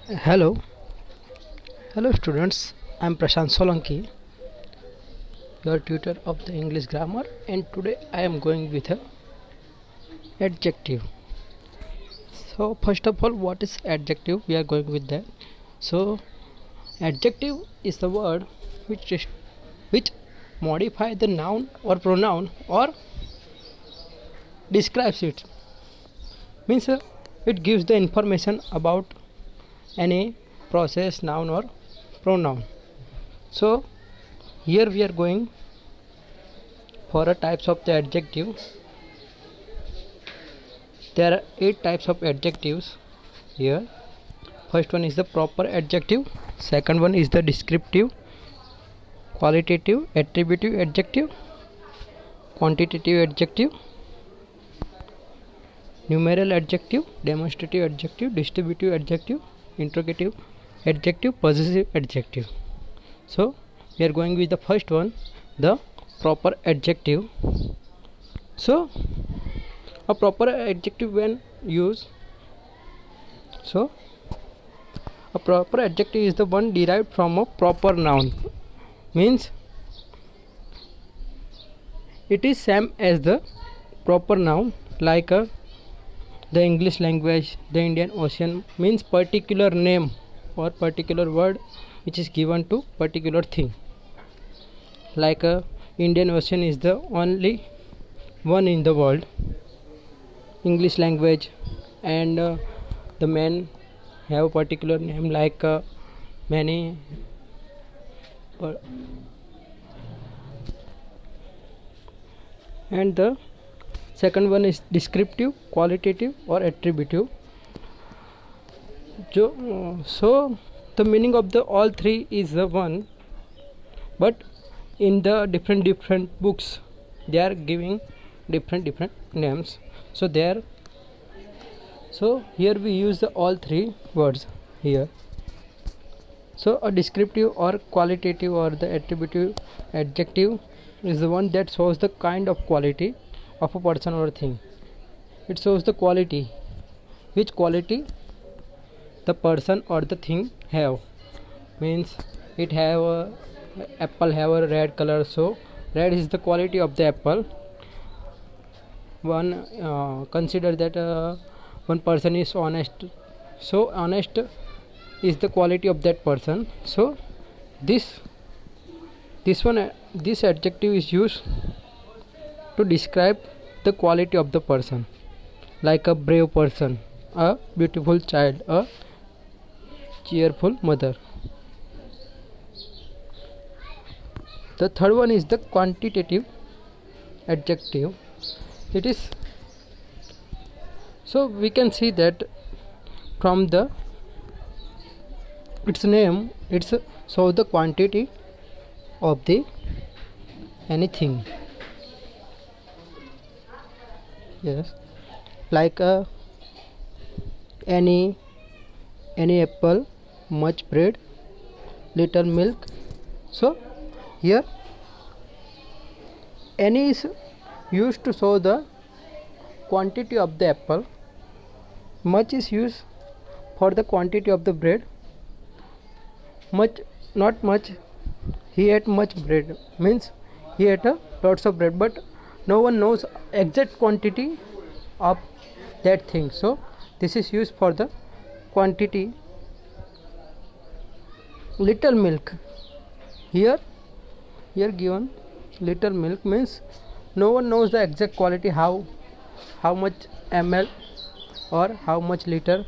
Hello, hello students. I'm Prashant Solanki, your tutor of the English grammar, and today I am going with a adjective. So first of all, what is adjective? We are going with that. So adjective is the word which modify the noun or pronoun or describes it. Means it gives the information about any process, noun or pronoun. So here we are going for a types of the adjective. There are 8 types of adjectives here. First one is the proper adjective, second one is the descriptive, qualitative, attributive adjective, quantitative adjective, numeral adjective, demonstrative adjective, distributive adjective, interrogative adjective, possessive adjective. So we are going with the first one, the proper adjective. So a proper adjective when used, so a proper adjective is the one derived from a proper noun, means it is same as the proper noun, like the English language, the Indian Ocean, means particular name or particular word which is given to particular thing. Like Indian Ocean is the only one in the world, English language, and the men have a particular name, like many and the second one is descriptive, qualitative or attributive. So the meaning of the all three is the one, but in the different books they are giving different names. So here we use the all three words here. So a descriptive or qualitative or the attributive adjective is the one that shows the kind of quality of a person or thing. It shows the quality, which quality the person or the thing have. Means it have a apple have a red color, so red is the quality of the apple. One consider that one person is honest, so honest is the quality of that person. So this adjective is used to describe the quality of the person, like a brave person, a beautiful child, a cheerful mother. The third one is the quantitative adjective. It is, so we can see that from the its name, it's shows the quantity of the anything. Yes, like any apple, much bread, little milk. So here any is used to show the quantity of the apple, much is used for the quantity of the bread, much, not much, he ate much bread, means he ate lots of bread, but no one knows exact quantity of that thing. So this is used for the quantity. Little milk, here given little milk means no one knows the exact quality, how much ml or how much liter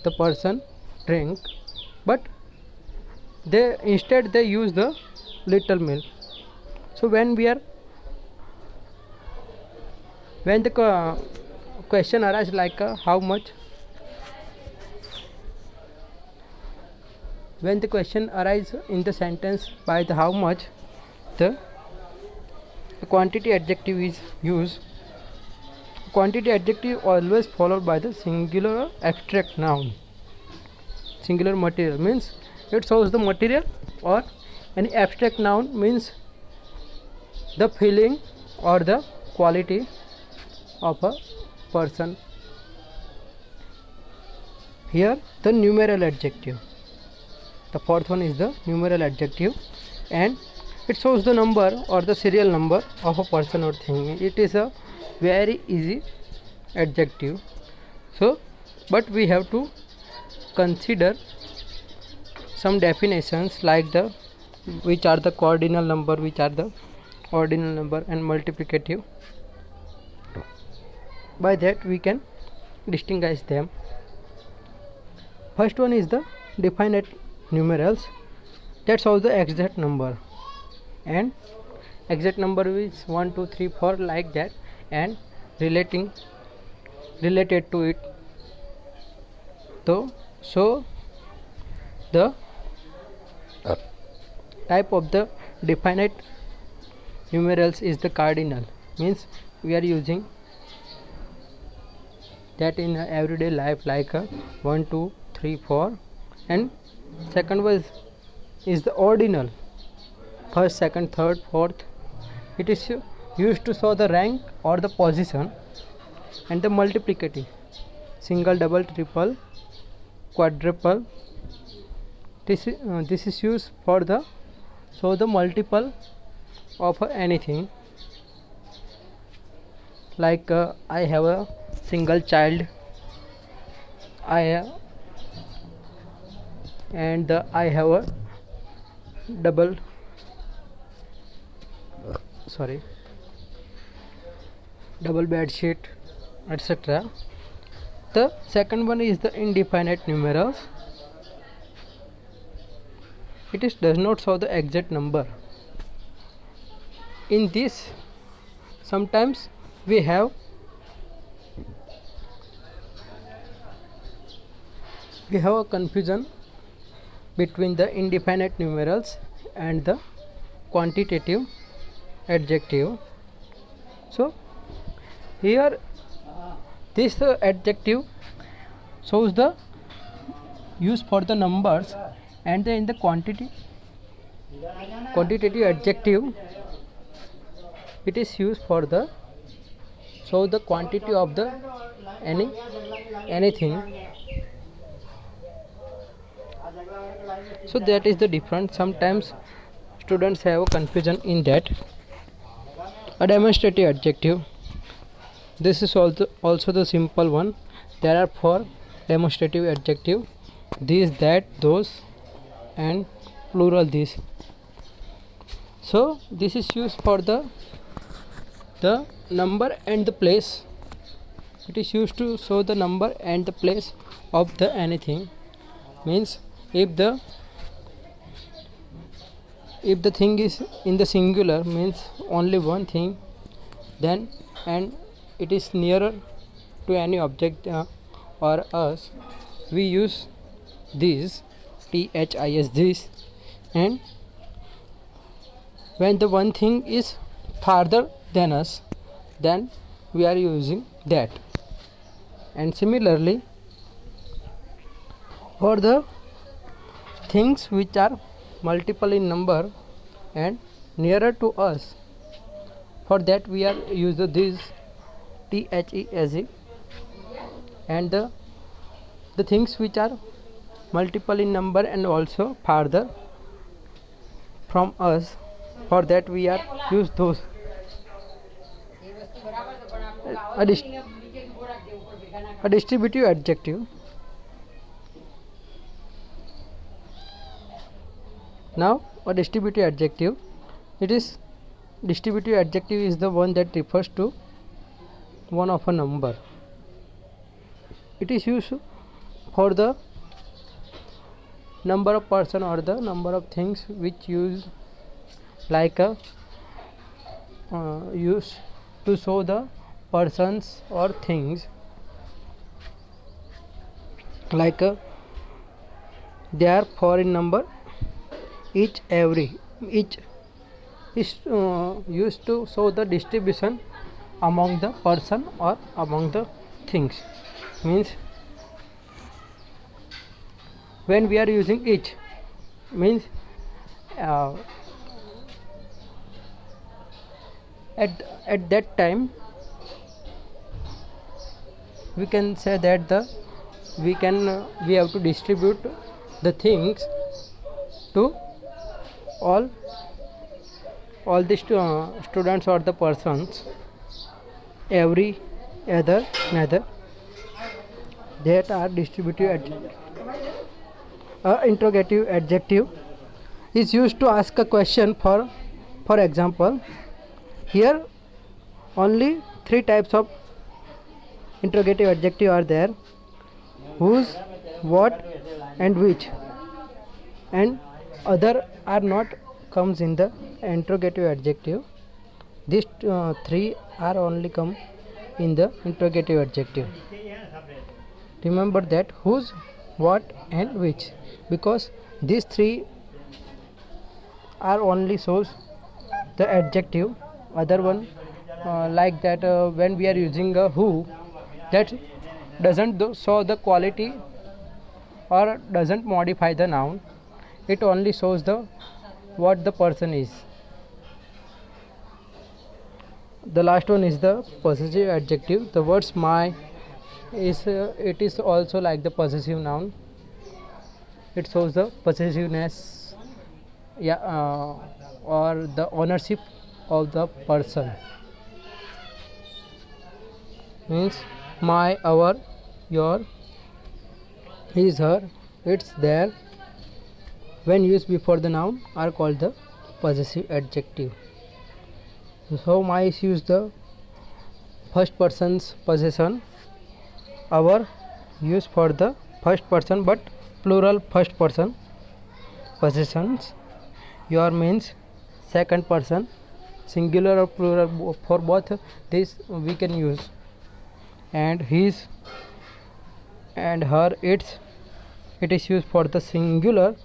the person drink, but they instead they use the little milk. So when the question arises like how much, when the question arises in the sentence by the how much, the quantity adjective is used. Quantity adjective always followed by the singular abstract noun. Singular material means it shows the material, or any abstract noun means the feeling or the quality of a person. here the numeral adjective. The fourth one is the numeral adjective, and it shows the number or the serial number of a person or thing. It is a very easy adjective. So but we have to consider some definitions like the which are the cardinal number, which are the ordinal number, and multiplicative. By that we can distinguish them. First one is the definite numerals, that shows the exact number, and exact number is 1 2 3 4 like that, and related to it. So the type of the definite numerals is the cardinal, means we are using that in everyday life, like 1 2 3 4. And second was is the ordinal, first, second, third, fourth. It is used to show the rank or the position. And the multiplicative, single, double, triple, quadruple. This is used for the show the multiple of anything, like I have a single child, I have a double bed sheet, etc. The second one is the indefinite numerals. It does not show the exact number. In this, sometimes we have a confusion between the indefinite numerals and the quantitative adjective. So here this adjective shows the use for the numbers, and in the quantitative adjective it is used for the show the quantity of the anything. So that is the difference. Sometimes students have a confusion in that. A demonstrative adjective, this is also the simple one. There are 4 demonstrative adjective: this, that, those, and plural this. So this is used for the number and the place. It is used to show the number and the place of the anything. Means if the thing is in the singular, means only one thing, then and it is nearer to any object or us, we use this, this, this. And when the one thing is farther than us, then we are using that. And similarly, for the things which are multiple in number and nearer to us, for that we are use this, thes. And the things which are multiple in number and also farther from us, for that we are use those. A distributive adjective. Now a distributive adjective, distributive adjective is the one that refers to one of a number. It is used for the number of person or the number of things which use like a use to show the persons or things, like they are 4 in number. Each is used to show the distribution among the person or among the things. Means when we are using each, means at that time we can say that the we have to distribute the things to all the students or the persons. Every other method that are distributive interrogative adjective is used to ask a question. For example, here only three types of interrogative adjective are there: whose, what, and which, and other are not comes in the interrogative adjective. These three are only come in the interrogative adjective. Remember that: whose, what, and which, because these three are only shows the adjective. Other one like that when we are using a who, that doesn't show the quality or doesn't modify the noun. It only shows the what the person is. The last one is the possessive adjective. The words my is it is also like the possessive noun. It shows the possessiveness, or the ownership of the person. Means my, our, your, his, her, its, their, when used before the noun are called the possessive adjective. So my is used the first person's possession, our used for the first person but plural first person possessions, your means second person singular or plural, for both this we can use, and his and her, its, it is used for the singular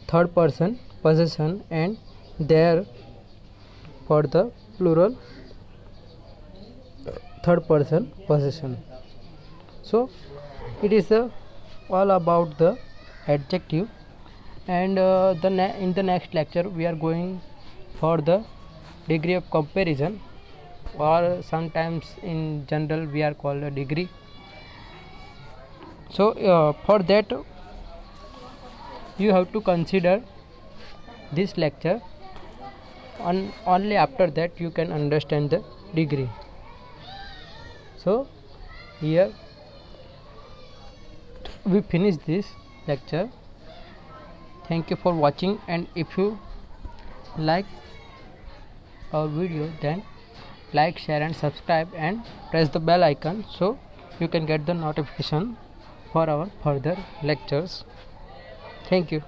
third person possession, and their for the plural third person possession. So it is all about the adjective, and in the next lecture we are going for the degree of comparison, or sometimes in general we are called a degree. So for that you have to consider this lecture, and only after that you can understand the degree. So here we finish this lecture. Thank you for watching, and if you like our video, then like, share and subscribe, and press the bell icon so you can get the notification for our further lectures. Thank you.